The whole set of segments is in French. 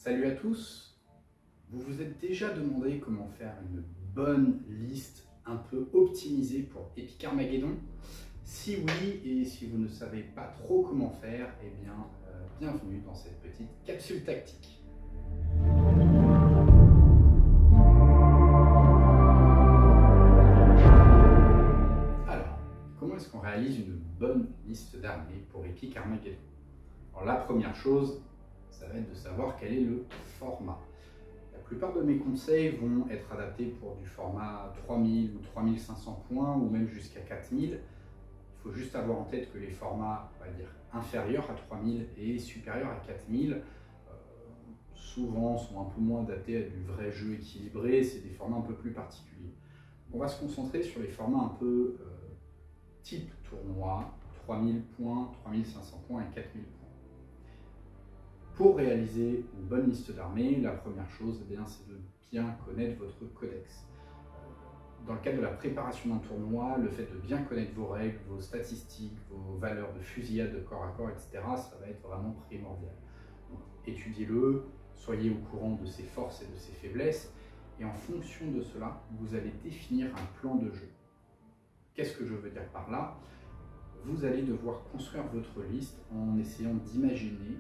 Salut à tous. Vous vous êtes déjà demandé comment faire une bonne liste un peu optimisée pour Epic Armageddon? Si oui, et si vous ne savez pas trop comment faire, eh bien, bienvenue dans cette petite capsule tactique. Alors, comment est-ce qu'on réalise une bonne liste d'armées pour Epic Armageddon? Alors la première chose, ça va être de savoir quel est le format. La plupart de mes conseils vont être adaptés pour du format 3000 ou 3500 points ou même jusqu'à 4000. Il faut juste avoir en tête que les formats, on va dire, inférieurs à 3000 et supérieurs à 4000 souvent sont un peu moins adaptés à du vrai jeu équilibré. C'est des formats un peu plus particuliers. On va se concentrer sur les formats un peu type tournoi, 3000 points, 3500 points et 4000 points. Pour réaliser une bonne liste d'armées, la première chose, eh c'est de bien connaître votre codex. Dans le cadre de la préparation d'un tournoi, le fait de bien connaître vos règles, vos statistiques, vos valeurs de fusillade, de corps à corps, etc., ça va être vraiment primordial. Donc, étudiez-le, soyez au courant de ses forces et de ses faiblesses, et en fonction de cela, vous allez définir un plan de jeu. Qu'est-ce que je veux dire par là? Vous allez devoir construire votre liste en essayant d'imaginer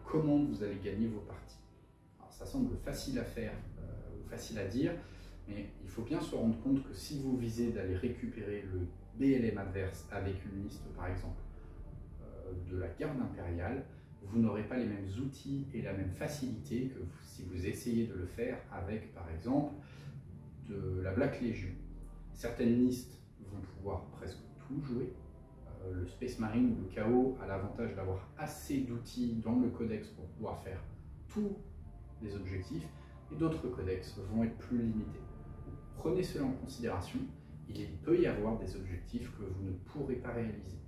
comment vous allez gagner vos parties. Alors, ça semble facile à faire ou facile à dire, mais il faut bien se rendre compte que si vous visez d'aller récupérer le BLM adverse avec une liste, par exemple, de la garde impériale, vous n'aurez pas les mêmes outils et la même facilité que si vous essayez de le faire avec, par exemple, de la Black Legion. Certaines listes vont pouvoir presque tout jouer. Le Space Marine ou le Chaos a l'avantage d'avoir assez d'outils dans le codex pour pouvoir faire tous les objectifs, et d'autres codex vont être plus limités. Prenez cela en considération, il peut y avoir des objectifs que vous ne pourrez pas réaliser.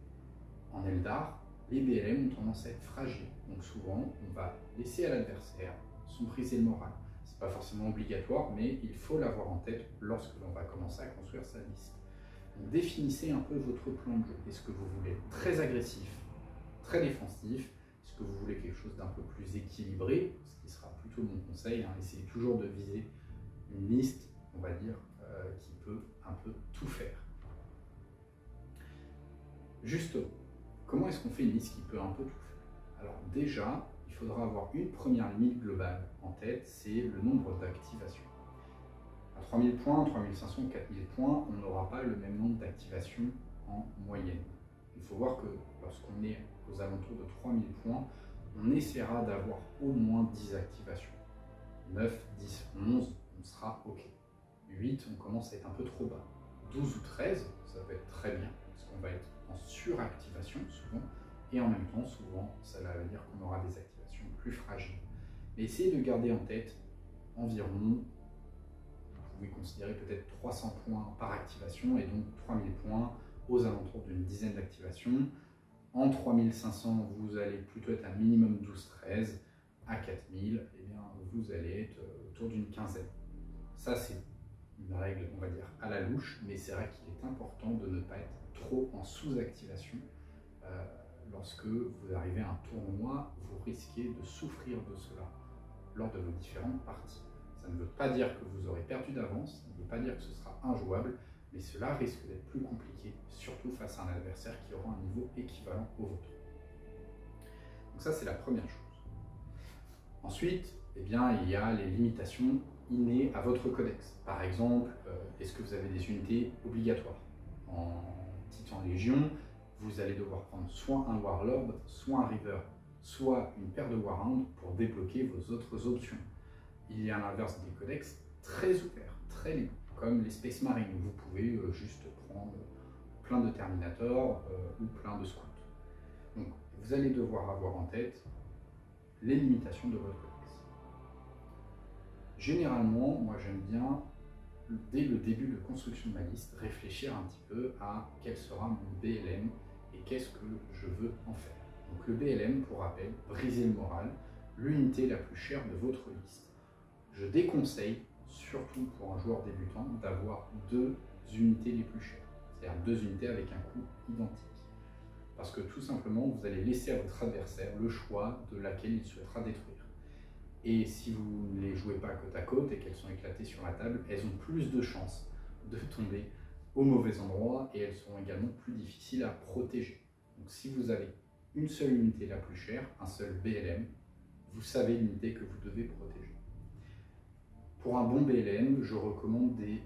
En Eldar, les BLM ont tendance à être fragiles, donc souvent on va laisser à l'adversaire son briser le moral. Ce n'est pas forcément obligatoire, mais il faut l'avoir en tête lorsque l'on va commencer à construire sa liste. Donc, définissez un peu votre plan de jeu. Est-ce que vous voulez être très agressif, très défensif? Est-ce que vous voulez quelque chose d'un peu plus équilibré? Ce qui sera plutôt mon conseil. Essayez toujours de viser une liste, on va dire, qui peut un peu tout faire. Justement, comment est-ce qu'on fait une liste qui peut un peu tout faire? Alors déjà, il faudra avoir une première limite globale en tête, c'est le nombre d'activations. À 3000 points, 3500, 4000 points, on n'aura pas le même nombre d'activations en moyenne. Il faut voir que lorsqu'on est aux alentours de 3000 points, on essaiera d'avoir au moins 10 activations. 9, 10, 11, on sera OK. 8, on commence à être un peu trop bas. 12 ou 13, ça peut être très bien, parce qu'on va être en suractivation souvent, et en même temps, souvent, ça veut dire qu'on aura des activations plus fragiles. Mais essayez de garder en tête environ, vous pouvez considérer peut-être 300 points par activation, et donc 3000 points aux alentours d'une dizaine d'activations. En 3500, vous allez plutôt être un minimum 12-13. À 4000, eh bien, vous allez être autour d'une quinzaine. Ça, c'est une règle, on va dire, à la louche, mais c'est vrai qu'il est important de ne pas être trop en sous-activation. Lorsque vous arrivez à un tournoi, vous risquez de souffrir de cela lors de vos différentes parties. Ça ne veut pas dire que vous aurez perdu d'avance, ça ne veut pas dire que ce sera injouable, mais cela risque d'être plus compliqué, surtout face à un adversaire qui aura un niveau équivalent au vôtre. Donc ça, c'est la première chose. Ensuite, eh bien, il y a les limitations innées à votre codex. Par exemple, est-ce que vous avez des unités obligatoires? En Titan Légion, vous allez devoir prendre soit un Warlord, soit un Reaver, soit une paire de Warhound pour débloquer vos autres options. Il y a à l'inverse des codex très ouverts, très libres, comme les Space Marine, où vous pouvez juste prendre plein de Terminators ou plein de Scouts. Donc, vous allez devoir avoir en tête les limitations de votre codex. Généralement, moi j'aime bien, dès le début de construction de ma liste, réfléchir un petit peu à quel sera mon BLM et qu'est-ce que je veux en faire. Donc le BLM, pour rappel, briser le moral, l'unité la plus chère de votre liste. Je déconseille, surtout pour un joueur débutant, d'avoir deux unités les plus chères, c'est-à-dire deux unités avec un coût identique. Parce que tout simplement, vous allez laisser à votre adversaire le choix de laquelle il souhaitera détruire. Et si vous ne les jouez pas côte à côte et qu'elles sont éclatées sur la table, elles ont plus de chances de tomber au mauvais endroit et elles sont également plus difficiles à protéger. Donc si vous avez une seule unité la plus chère, un seul BLM, vous savez l'unité que vous devez protéger. Pour un bon BLM, je recommande des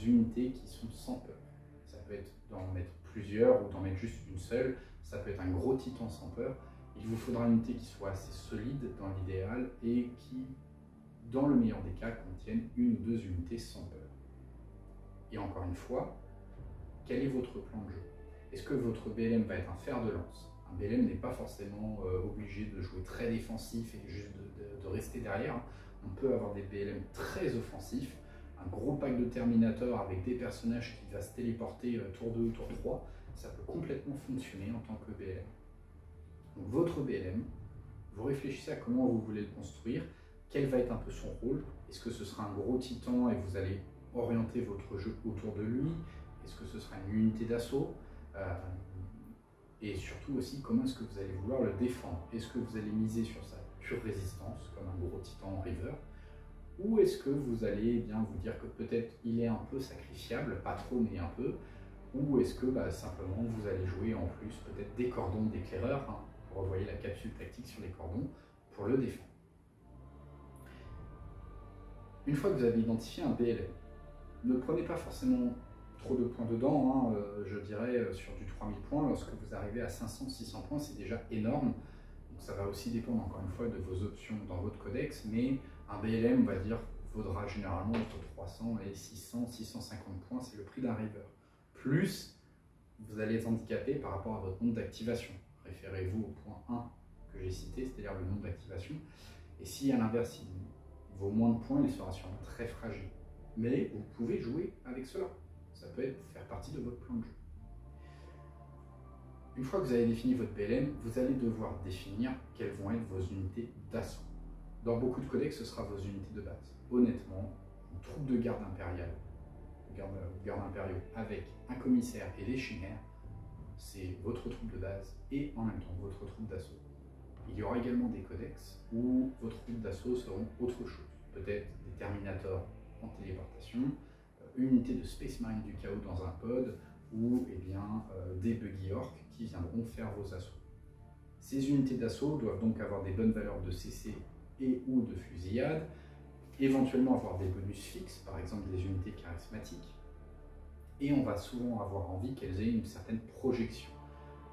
unités qui sont sans peur. Ça peut être d'en mettre plusieurs ou d'en mettre juste une seule. Ça peut être un gros titan sans peur. Il vous faudra une unité qui soit assez solide dans l'idéal et qui, dans le meilleur des cas, contienne une ou deux unités sans peur. Et encore une fois, quel est votre plan de jeu? Est-ce que votre BLM va être un fer de lance? Un BLM n'est pas forcément obligé de jouer très défensif et juste de rester derrière. On peut avoir des BLM très offensifs, un gros pack de Terminator avec des personnages qui va se téléporter tour 2 ou tour 3. Ça peut complètement fonctionner en tant que BLM. Donc votre BLM, vous réfléchissez à comment vous voulez le construire, quel va être un peu son rôle. Est-ce que ce sera un gros titan et vous allez orienter votre jeu autour de lui? Est-ce que ce sera une unité d'assaut? Et surtout aussi, comment est-ce que vous allez vouloir le défendre? Est-ce que vous allez miser sur sa pure résistance, comme un gros titan river? Ou est-ce que vous allez bien vous dire que peut-être il est un peu sacrifiable, pas trop mais un peu? Ou est-ce que simplement vous allez jouer en plus peut-être des cordons d'éclaireur, hein, vous revoyez la capsule tactique sur les cordons, pour le défendre. Une fois que vous avez identifié un BLM, ne prenez pas forcément trop de points dedans, hein, je dirais sur du 3000 points, lorsque vous arrivez à 500-600 points, c'est déjà énorme. Donc ça va aussi dépendre encore une fois de vos options dans votre codex, mais un BLM, on va dire, vaudra généralement entre 300 et 600-650 points, c'est le prix d'un river. Plus, vous allez être handicapé par rapport à votre nombre d'activation. Référez-vous au point 1 que j'ai cité, c'est-à-dire le nombre d'activation. Et si à l'inverse, il vaut moins de points, il sera sûrement très fragile. Mais vous pouvez jouer avec cela. Ça peut faire partie de votre plan de jeu. Une fois que vous avez défini votre BLM, vous allez devoir définir quelles vont être vos unités d'assaut. Dans beaucoup de codex, ce sera vos unités de base. Honnêtement, une troupe de garde impériale, garde impériaux avec un commissaire et des chimères, c'est votre troupe de base et en même temps votre troupe d'assaut. Il y aura également des codex où vos troupes d'assaut seront autre chose. Peut-être des Terminators en téléportation, une unité de Space Marine du chaos dans un pod, ou des Buggy Orcs qui viendront faire vos assauts. Ces unités d'assaut doivent donc avoir des bonnes valeurs de CC et ou de fusillade, éventuellement avoir des bonus fixes, par exemple des unités charismatiques, et on va souvent avoir envie qu'elles aient une certaine projection.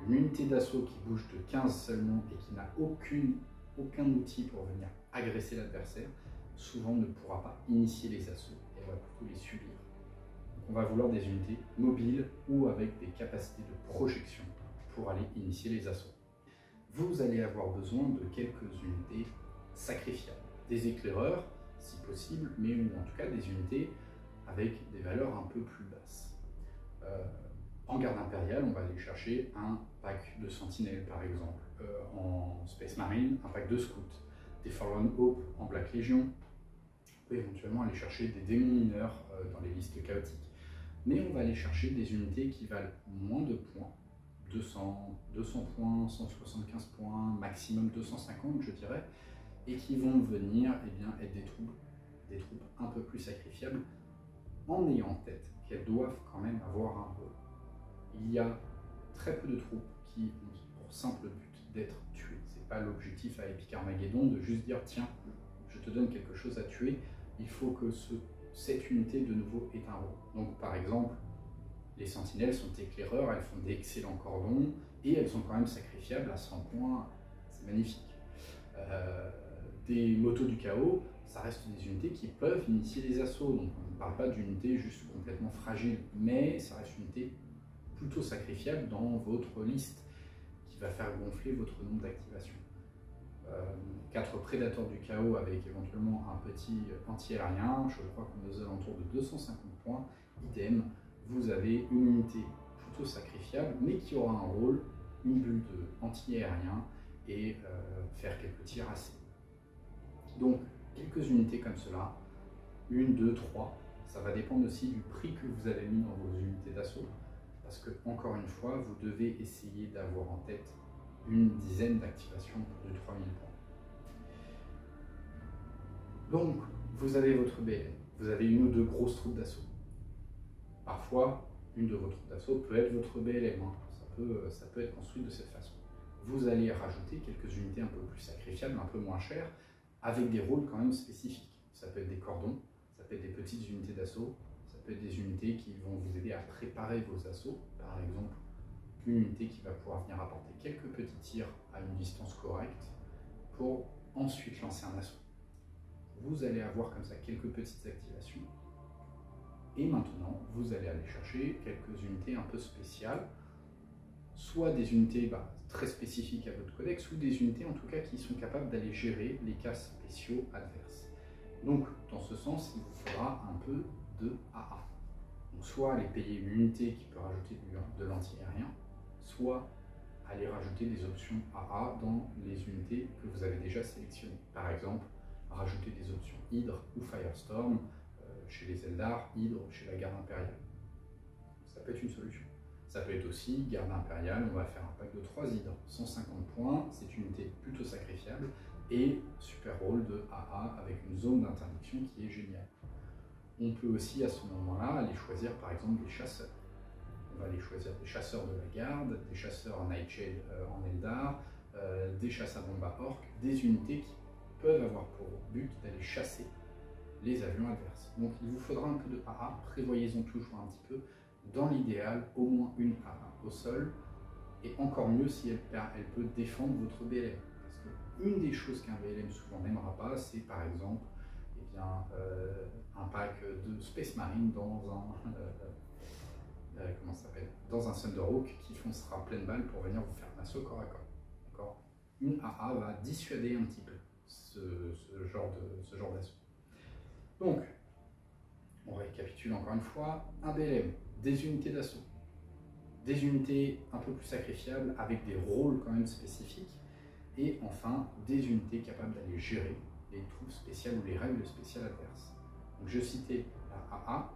Une unité d'assaut qui bouge de 15 seulement et qui n'a aucun outil pour venir agresser l'adversaire, souvent ne pourra pas initier les assauts, elle va plutôt les subir. Donc on va vouloir des unités mobiles ou avec des capacités de projection pour aller initier les assauts. Vous allez avoir besoin de quelques unités sacrifiables, des éclaireurs si possible, mais en tout cas des unités avec des valeurs un peu plus basses. En garde impériale, on va aller chercher un pack de sentinelles par exemple, en Space Marine, un pack de scouts, des Fallen Hope en Black Legion, on peut éventuellement aller chercher des démons mineurs dans les listes chaotiques. Mais on va aller chercher des unités qui valent moins de points, 200 points, 175 points, maximum 250 je dirais, et qui vont venir être des troupes un peu plus sacrifiables, en ayant en tête qu'elles doivent quand même avoir un rôle. Il y a très peu de troupes qui ont pour simple but d'être tuées. Ce n'est pas l'objectif à Epic Armageddon de juste dire tiens, je te donne quelque chose à tuer, il faut que cette unité de nouveau ait un rôle. Donc par exemple, les sentinelles sont éclaireurs, elles font d'excellents cordons et elles sont quand même sacrifiables à 100 points, c'est magnifique. Des motos du chaos, ça reste des unités qui peuvent initier les assauts, donc on ne parle pas d'unités juste complètement fragiles, mais ça reste une unité plutôt sacrifiable dans votre liste qui va faire gonfler votre nombre d'activations. 4 prédateurs du chaos avec éventuellement un petit anti-aérien, je crois qu'on est aux alentours de 250 points, idem, vous avez une unité plutôt sacrifiable mais qui aura un rôle, une bulle anti-aérien et faire quelques tirs assez. Donc quelques unités comme cela, 1, 2, 3, ça va dépendre aussi du prix que vous avez mis dans vos unités d'assaut, parce que encore une fois, vous devez essayer d'avoir en tête une dizaine d'activations pour du 3000 points. Donc, vous avez votre BLM, vous avez une ou deux grosses troupes d'assaut. Parfois, une de vos troupes d'assaut peut être votre BLM, hein. Ça peut être construit de cette façon. Vous allez rajouter quelques unités un peu plus sacrifiables, un peu moins chères, avec des rôles quand même spécifiques. Ça peut être des cordons, ça peut être des petites unités d'assaut, ça peut être des unités qui vont vous aider à préparer vos assauts. Par exemple, une unité qui va pouvoir venir apporter quelques petits tirs à une distance correcte pour ensuite lancer un assaut. Vous allez avoir comme ça quelques petites activations. Et maintenant, vous allez aller chercher quelques unités un peu spéciales, soit des unités très spécifiques à votre codex, ou des unités en tout cas qui sont capables d'aller gérer les cas spéciaux adverses. Donc, dans ce sens, il vous faudra un peu de AA. Donc, soit aller payer une unité qui peut rajouter de l'anti-aérien, soit aller rajouter des options AA dans les unités que vous avez déjà sélectionnées. Par exemple, rajouter des options Hydre ou Firestorm chez les Eldar, Hydre chez la garde impériale. Ça peut être une solution. Ça peut être aussi garde impériale, on va faire un pack de 3 hydres, 150 points, c'est une unité plutôt sacrifiable, et super rôle de AA avec une zone d'interdiction qui est géniale. On peut aussi à ce moment-là aller choisir par exemple des chasseurs. On va aller choisir des chasseurs de la garde, des chasseurs en Nightshade en Eldar, des chasseurs à bomba orc, des unités qui peuvent avoir pour but d'aller chasser les avions adverses. Donc il vous faudra un peu de AA, prévoyez-en toujours un petit peu. Dans l'idéal, au moins une AA au sol, et encore mieux si elle peut défendre votre BLM. Parce qu'une des choses qu'un BLM souvent n'aimera pas, c'est par exemple un pack de Space Marine dans dans un Thunderhawk qui foncera pleine balle pour venir vous faire un assaut corps à corps. Une AA va dissuader un petit peu ce genre d'assaut. Donc, on récapitule encore une fois, un BLM, des unités d'assaut, des unités un peu plus sacrifiables avec des rôles quand même spécifiques, et enfin des unités capables d'aller gérer les troupes spéciales ou les règles spéciales adverses. Donc je citais la AA,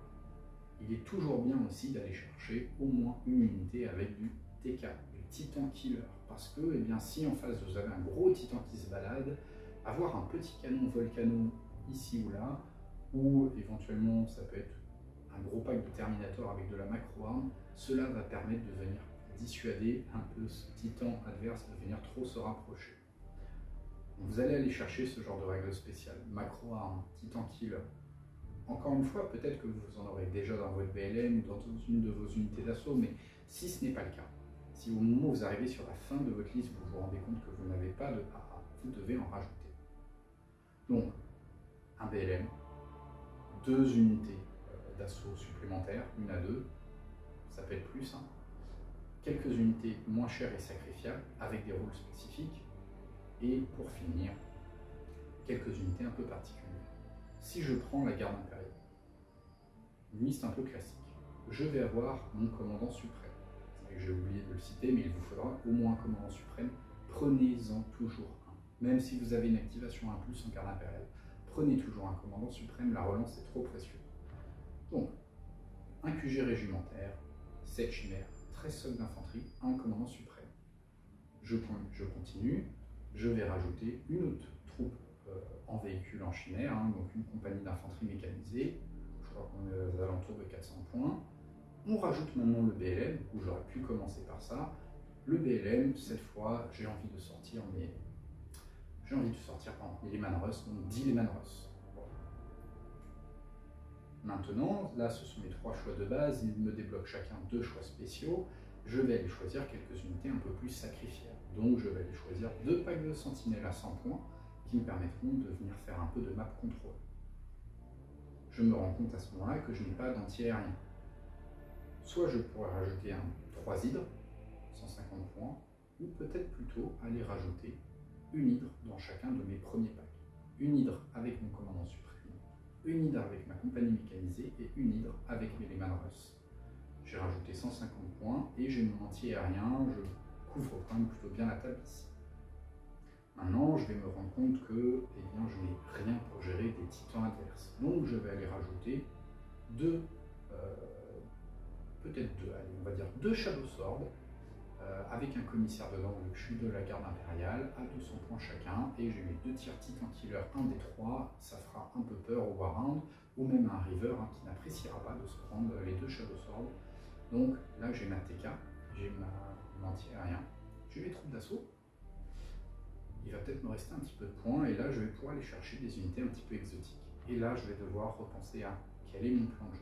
il est toujours bien aussi d'aller chercher au moins une unité avec du TK, du Titan Killer, parce que si en face vous avez un gros Titan qui se balade, avoir un petit canon Volcano ici ou là, ou éventuellement ça peut être un gros pack de Terminator avec de la macro-arme, cela va permettre de venir dissuader un peu ce titan adverse de venir trop se rapprocher. Donc vous allez aller chercher ce genre de règles spéciales, macro-arme, titan killer. Encore une fois, peut-être que vous en aurez déjà dans votre BLM ou dans une de vos unités d'assaut, mais si ce n'est pas le cas, si au moment où vous arrivez sur la fin de votre liste, vous vous rendez compte que vous n'avez pas de AA, vous devez en rajouter. Donc, un BLM, 2 unités d'assaut supplémentaires, 1 à 2, ça peut être plus, hein. Quelques unités moins chères et sacrifiables avec des rôles spécifiques, et pour finir, quelques unités un peu particulières. Si je prends la garde impériale, une liste un peu classique, je vais avoir mon commandant suprême. C'est vrai que j'ai oublié de le citer, mais il vous faudra au moins un commandant suprême. Prenez-en toujours un. Même si vous avez une activation 1+ en garde impériale, prenez toujours un commandant suprême, la relance est trop précieuse. Donc, un QG régimentaire, 7 chimères, 13 soldats d'infanterie, un commandant suprême. Je continue, je vais rajouter une autre troupe en véhicule en chimère, hein, donc une compagnie d'infanterie mécanisée, je crois qu'on est aux alentours de 400 points. On rajoute maintenant le BLM, où j'aurais pu commencer par ça. Le BLM, cette fois, j'ai envie de sortir mes Leman Russ, donc 10 Leman Russ. Voilà. Maintenant, là ce sont mes 3 choix de base, ils me débloquent chacun 2 choix spéciaux. Je vais aller choisir quelques unités un peu plus sacrifiables. Donc je vais aller choisir 2 packs de sentinelles à 100 points qui me permettront de venir faire un peu de map control. Je me rends compte à ce moment-là que je n'ai pas d'anti-aérien. Soit je pourrais rajouter un 3 hydres, 150 points, ou peut-être plutôt aller rajouter une hydre dans chacun de mes premiers packs. Une hydre avec mon commandant suprême, une hydre avec ma compagnie mécanisée et une hydre avec mes Leman Russ. J'ai rajouté 150 points et j'ai mon anti-aérien, je couvre quand même plutôt bien la table ici. Maintenant, je vais me rendre compte que je n'ai rien pour gérer des titans adverses. Donc je vais aller rajouter peut-être deux, allez, on va dire 2 Shadow Swords avec un commissaire dedans, vu que je suis de la garde impériale, à 200 points chacun, et j'ai mes 2 tiers Titan Killer, un des 3, ça fera un peu peur au Warhound, ou même un River qui n'appréciera pas de se prendre les 2 Shadow Sword. Donc là j'ai ma TK, j'ai mon anti-aérien, j'ai mes troupes d'assaut. Il va peut-être me rester un petit peu de points, et là je vais pouvoir aller chercher des unités un petit peu exotiques. Et là je vais devoir repenser à quel est mon plan de jeu.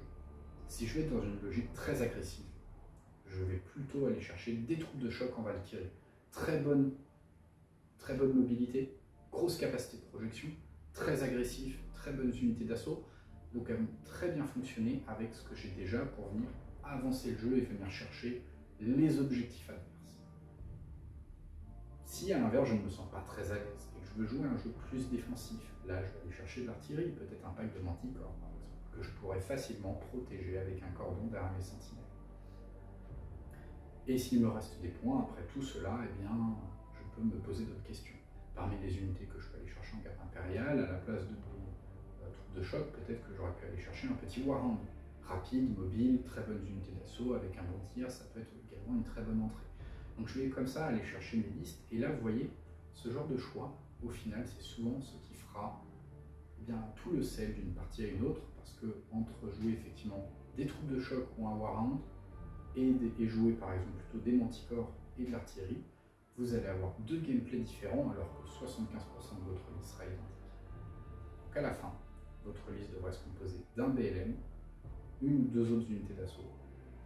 Si je vais être dans une logique très agressive, je vais plutôt aller chercher des troupes de choc en Valkyrie. Très bonne mobilité, grosse capacité de projection, très agressif, très bonnes unités d'assaut. Donc elles vont très bien fonctionner avec ce que j'ai déjà pour venir avancer le jeu et venir chercher les objectifs adverses. Si à l'inverse je ne me sens pas très à l'aise et que je veux jouer un jeu plus défensif, là je vais aller chercher de l'artillerie, peut-être un pack de manticore par exemple, que je pourrais facilement protéger avec un cordon derrière mes sentinelles. Et s'il me reste des points, après tout cela, eh bien, je peux me poser d'autres questions. Parmi les unités que je peux aller chercher en garde impériale, à la place de mes troupes de choc, peut-être que j'aurais pu aller chercher un petit Warhound. Rapide, mobile, très bonnes unités d'assaut, avec un bon tir, ça peut être également une très bonne entrée. Donc je vais comme ça aller chercher mes listes, et là vous voyez, ce genre de choix, au final, c'est souvent ce qui fera bien tout le sel d'une partie à une autre, parce que entre jouer effectivement des troupes de choc ou un Warhound, et jouer par exemple plutôt des manticores et de l'artillerie, vous allez avoir 2 gameplays différents alors que 75% de votre liste sera identique. Donc à la fin, votre liste devrait se composer d'un BLM, une ou 2 autres unités d'assaut,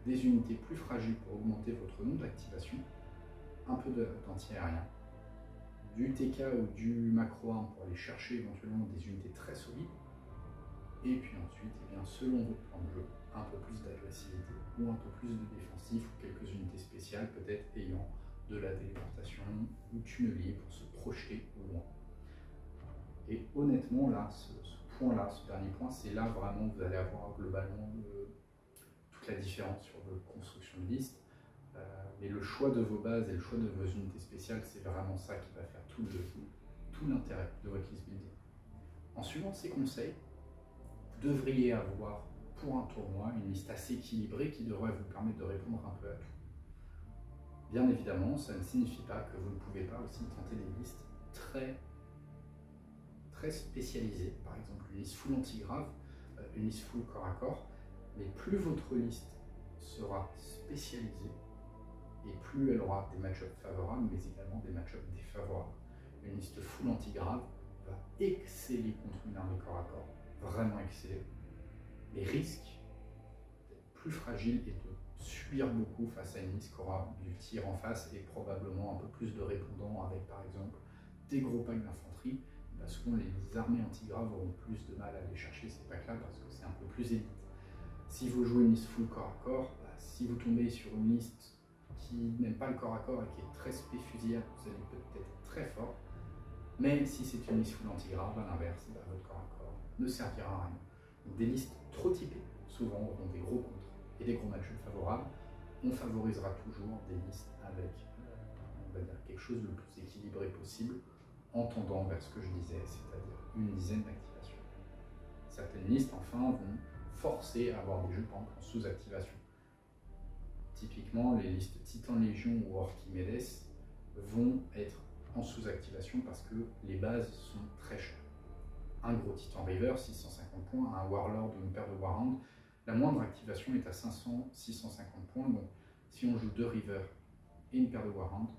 des unités plus fragiles pour augmenter votre nombre d'activation, un peu d'anti-aérien, du TK ou du macro-arme pour aller chercher éventuellement des unités très solides, et puis ensuite, eh bien, selon votre plan de jeu, un peu plus d'agressivité ou un peu plus de défensif ou quelques unités spéciales peut-être ayant de la téléportation ou tunnelier pour se projeter au loin. Et honnêtement là, ce point-là, ce dernier point, c'est là vraiment que vous allez avoir globalement toute la différence sur votre construction de liste. Mais le choix de vos bases et le choix de vos unités spéciales, c'est vraiment ça qui va faire tout l'intérêt de votre list building. En suivant ces conseils, vous devriez avoir pour un tournoi une liste assez équilibrée qui devrait vous permettre de répondre un peu à tout. Bien évidemment, ça ne signifie pas que vous ne pouvez pas aussi tenter des listes très spécialisées, par exemple une liste full anti-grave, une liste full corps à corps, mais plus votre liste sera spécialisée et plus elle aura des match-ups favorables, mais également des match-ups défavorables. Une liste full anti-grave va exceller contre une armée corps à corps, vraiment exceller, mais risque d'être plus fragile et de subir beaucoup face à une liste qui aura du tir en face et probablement un peu plus de répondants avec par exemple des gros packs d'infanterie. Souvent les armées anti-graves auront plus de mal à aller chercher ces packs là parce que c'est un peu plus élite. Si vous jouez une liste full corps à corps, si vous tombez sur une liste qui n'aime pas le corps à corps et qui est très spé fusillade, vous allez peut-être être très fort. Mais si c'est une liste full anti-grave, à l'inverse, votre corps à corps ne servira à rien. Donc, des listes trop typées, souvent auront des gros contres et des gros matchs favorables. On favorisera toujours des listes avec, on va dire, quelque chose de le plus équilibré possible, en tendant vers ce que je disais, c'est-à-dire une dizaine d'activations. Certaines listes, enfin, vont forcer à avoir des jeux, par exemple, en sous-activation. Typiquement, les listes Titan Légion ou Archimedes vont être en sous-activation parce que les bases sont très chères. Un gros Titan River, 650 points, un Warlord ou une paire de Warhound, la moindre activation est à 500-650 points. Donc, si on joue 2 River et une paire de Warhound,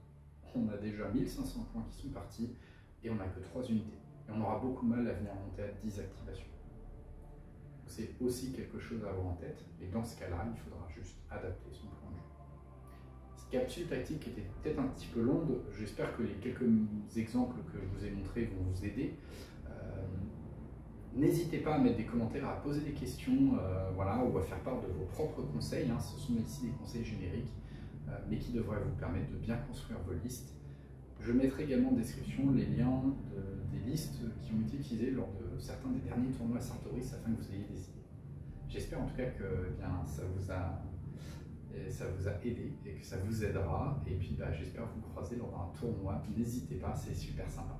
on a déjà 1500 points qui sont partis et on n'a que 3 unités. Et on aura beaucoup de mal à venir monter à 10 activations. C'est aussi quelque chose à avoir en tête, et dans ce cas-là, il faudra juste adapter son plan de jeu. Cette capsule tactique était peut-être un petit peu longue, j'espère que les quelques exemples que je vous ai montrés vont vous aider. N'hésitez pas à mettre des commentaires, à poser des questions, voilà, ou à faire part de vos propres conseils. Ce sont ici des conseils génériques, mais qui devraient vous permettre de bien construire vos listes. Je mettrai également en description les liens des listes qui ont été utilisées lors de certains des derniers tournois à Sartoris afin que vous ayez des idées. J'espère en tout cas que ça vous a aidé et que ça vous aidera. Et puis j'espère vous croiser lors d'un tournoi. N'hésitez pas, c'est super sympa.